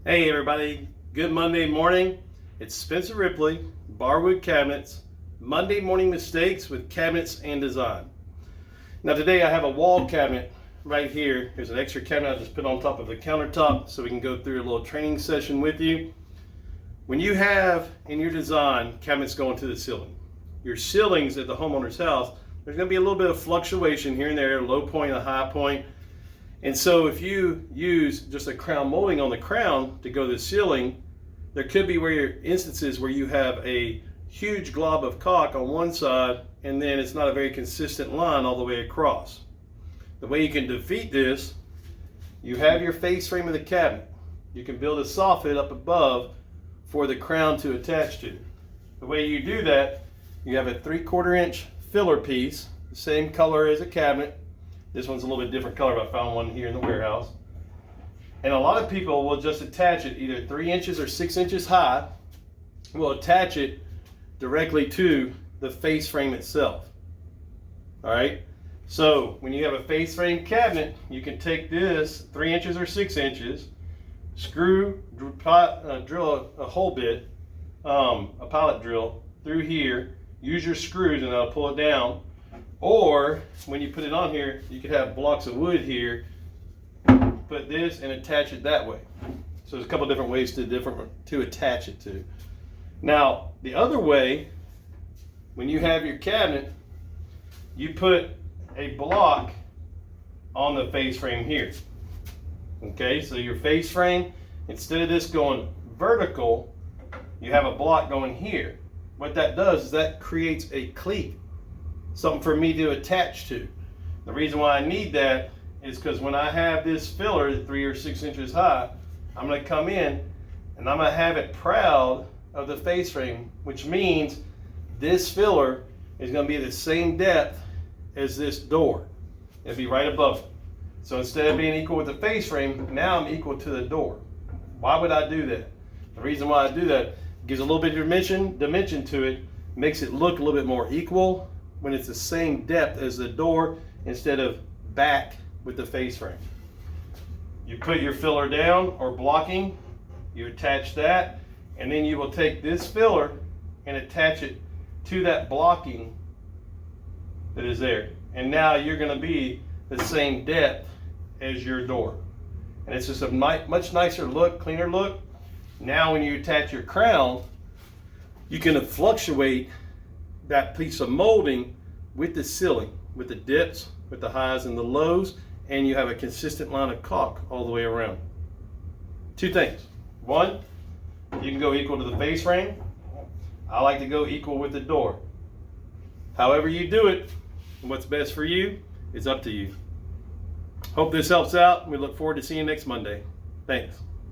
Hey everybody, good Monday morning. It's Spencer Ripley, Barwood Cabinets, Monday morning mistakes with cabinets and design. Now today I have a wall cabinet right here. Here's an extra cabinet I just put on top of the countertop so we can go through a little training session with you. When you have in your design cabinets going to the ceiling, your ceilings at the homeowner's house, there's going to be a little bit of fluctuation here and there, a low point, a high point. And so if you use just a crown molding on the crown to go to the ceiling, there could be instances where you have a huge glob of caulk on one side and then it's not a very consistent line all the way across. The way you can defeat this, you have your face frame of the cabinet. You can build a soffit up above for the crown to attach to. The way you do that, you have a 3/4 inch filler piece, the same color as a cabinet. This one's a little bit different color, but I found one here in the warehouse. And a lot of people will just attach it either 3 inches or 6 inches high. Will attach it directly to the face frame itself. All right. So when you have a face frame cabinet, you can take this 3 inches or 6 inches, drill a hole bit, a pilot drill through here. Use your screws and that'll pull it down. Or when you put it on here, you could have blocks of wood here, put this and attach it that way. So there's a couple different ways to attach it to. Now, the other way, when you have your cabinet, you put a block on the face frame here. Okay, so your face frame, instead of this going vertical, you have a block going here. What that does is that creates a cleat, something for me to attach to. The reason why I need that is because when I have this filler 3 or 6 inches high, I'm going to come in and I'm going to have it proud of the face frame, which means this filler is going to be the same depth as this door. It'll be right above it. So instead of being equal with the face frame, now I'm equal to the door. Why would I do that? The reason why I do that, gives a little bit of dimension to it, makes it look a little bit more equal when it's the same depth as the door instead of back with the face frame. You put your filler down or blocking, you attach that, and then you will take this filler and attach it to that blocking that is there. And now you're going to be the same depth as your door. And it's just a much nicer look, cleaner look. Now when you attach your crown, you can fluctuate that piece of molding with the ceiling, with the dips, with the highs and the lows, and you have a consistent line of caulk all the way around. Two things. One, you can go equal to the face frame. I like to go equal with the door. However you do it, and what's best for you, is up to you. Hope this helps out. We look forward to seeing you next Monday. Thanks.